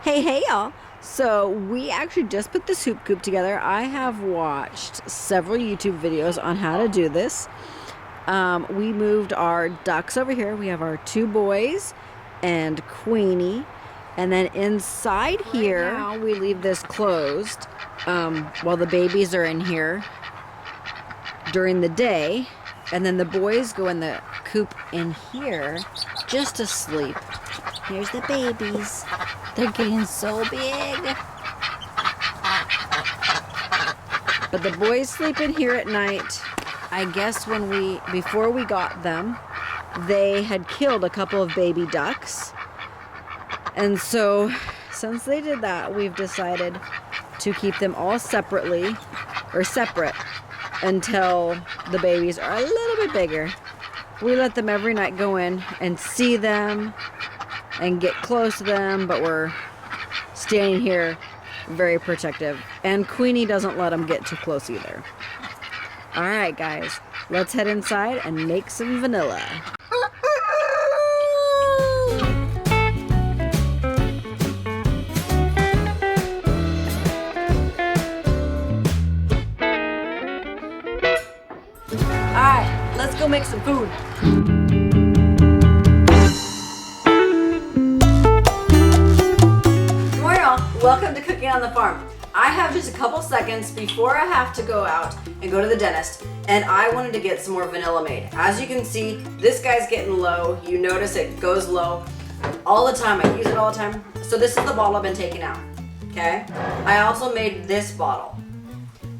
Hey y'all. So we actually just put this hoop coop together. I have watched several YouTube videos on how to do this. We moved our ducks over here. We have our two boys and Queenie. And then inside here, now we leave this closed while the babies are in here during the day. And then the boys go in the coop in here just to sleep. Here's the babies. They're getting so big. But the boys sleep in here at night. I guess before we got them, they had killed a couple of baby ducks. And so, since they did that, we've decided to keep them all separate until the babies are a little bit bigger. We let them every night go in and see them and get close to them, but we're standing here very protective. And Queenie doesn't let them get too close either. All right, guys, let's head inside and make some vanilla. All right, let's go make some food. Welcome to Cooking on the Farm. I have just a couple seconds before I have to go out and go to the dentist, and I wanted to get some more vanilla made. As you can see, this guy's getting low. You notice it goes low all the time. I use it all the time. So this is the bottle I've been taking out, okay? I also made this bottle.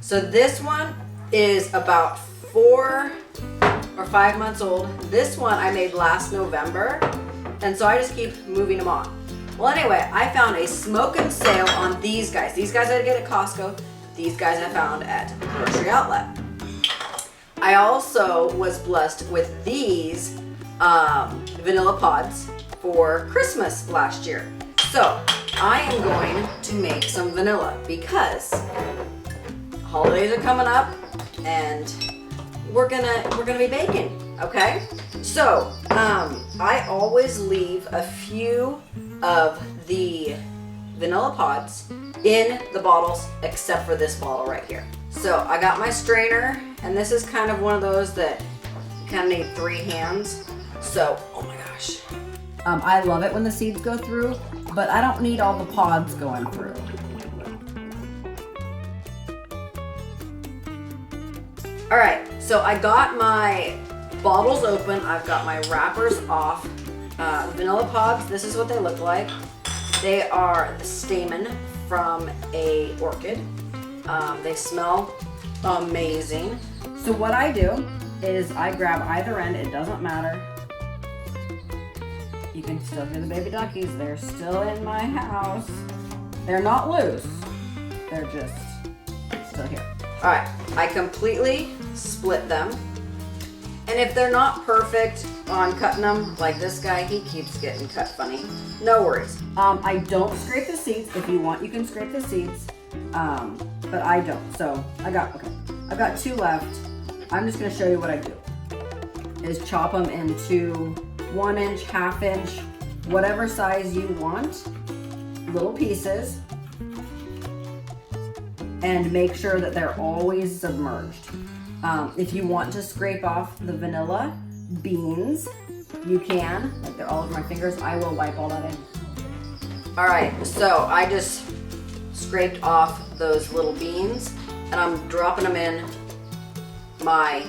So this one is about 4 or 5 months old. This one I made last November, and so I just keep moving them on. Well, anyway, I found a smoking sale on these guys. These guys I get at Costco. These guys I found at Grocery Outlet. I also was blessed with these vanilla pods for Christmas last year. So I am going to make some vanilla because holidays are coming up and we're gonna be baking. Okay, so I always leave a few of the vanilla pods in the bottles except for this bottle right here. So I got my strainer, and this is kind of one of those that you kind of need 3 hands. So, oh my gosh. I love it when the seeds go through, but I don't need all the pods going through. All right, so I got my bottles open. I've got my wrappers off. Vanilla pods, this is what they look like. They are the stamen from a orchid. They smell amazing. So what I do is I grab either end, it doesn't matter. You can still hear the baby duckies. They're still in my house. They're not loose. They're just still here. All right, I completely split them. And if they're not perfect on cutting them, like this guy, he keeps getting cut funny. No worries. I don't scrape the seeds. If you want, you can scrape the seeds, but I don't. So I've got 2 left. I'm just gonna show you what I do. Is chop them into 1 inch, 1/2 inch, whatever size you want, little pieces, and make sure that they're always submerged. If you want to scrape off the vanilla beans, you can. Like they're all over my fingers. I will wipe all that in. All right, so I just scraped off those little beans, and I'm dropping them in my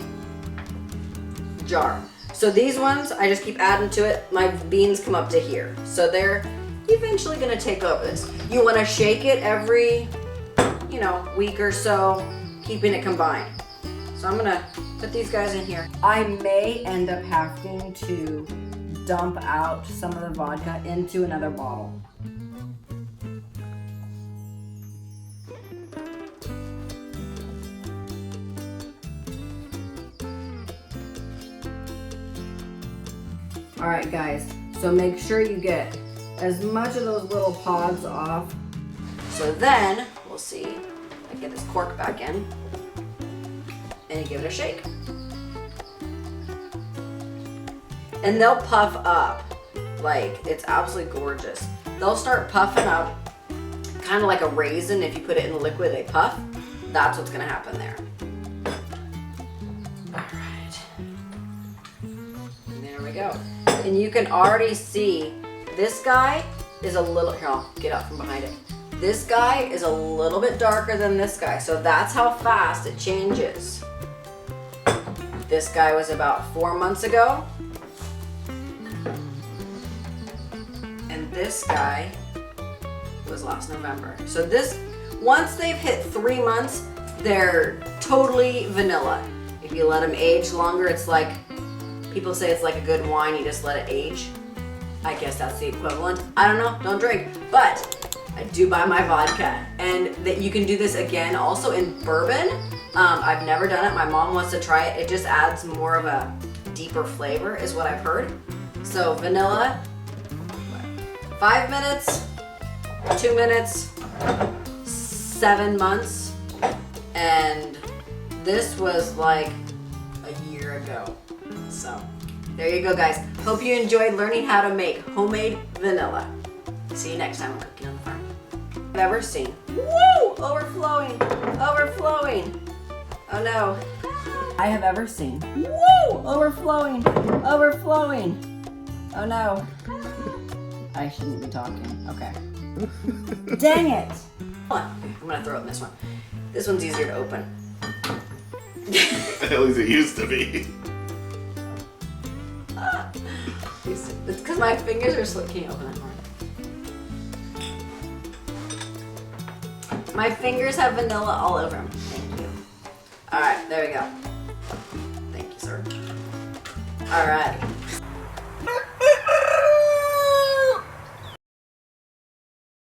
jar. So these ones, I just keep adding to it. My beans come up to here. So they're eventually gonna take over this. You wanna shake it every, week or so, keeping it combined. So I'm gonna put these guys in here. I may end up having to dump out some of the vodka into another bottle. All right, guys, so make sure you get as much of those little pods off. So then, we'll see, I get this cork back in. And you give it a shake. And they'll puff up. Like, it's absolutely gorgeous. They'll start puffing up kind of like a raisin. If you put it in the liquid, they puff. That's what's gonna happen there. All right. And there we go. And you can already see this guy is a little, here, I'll get out from behind it. This guy is a little bit darker than this guy. So that's how fast it changes. This guy was about 4 months ago. And this guy was last November. So this, once they've hit 3 months, they're totally vanilla. If you let them age longer, it's like, people say it's like a good wine, you just let it age. I guess that's the equivalent. I don't know, don't drink. But I do buy my vodka. And that you can do this again also in bourbon. I've never done it. My mom wants to try it. It just adds more of a deeper flavor is what I've heard. So vanilla, 5 minutes, 2 minutes, 7 months. And this was like a year ago. So there you go, guys. Hope you enjoyed learning how to make homemade vanilla. See you next time on Cooking on the Farm. I've ever seen. Woo! Overflowing, overflowing. Oh no. I have ever seen. Woo! Overflowing, overflowing. Oh no. I shouldn't be talking. Okay. Dang it. Hold on. I'm gonna throw it in this one. This one's easier to open. At least it used to be. It's because my fingers are slick. Can you open it more? My fingers have vanilla all over them. Thank you. All right, there we go. Thank you, sir. All right.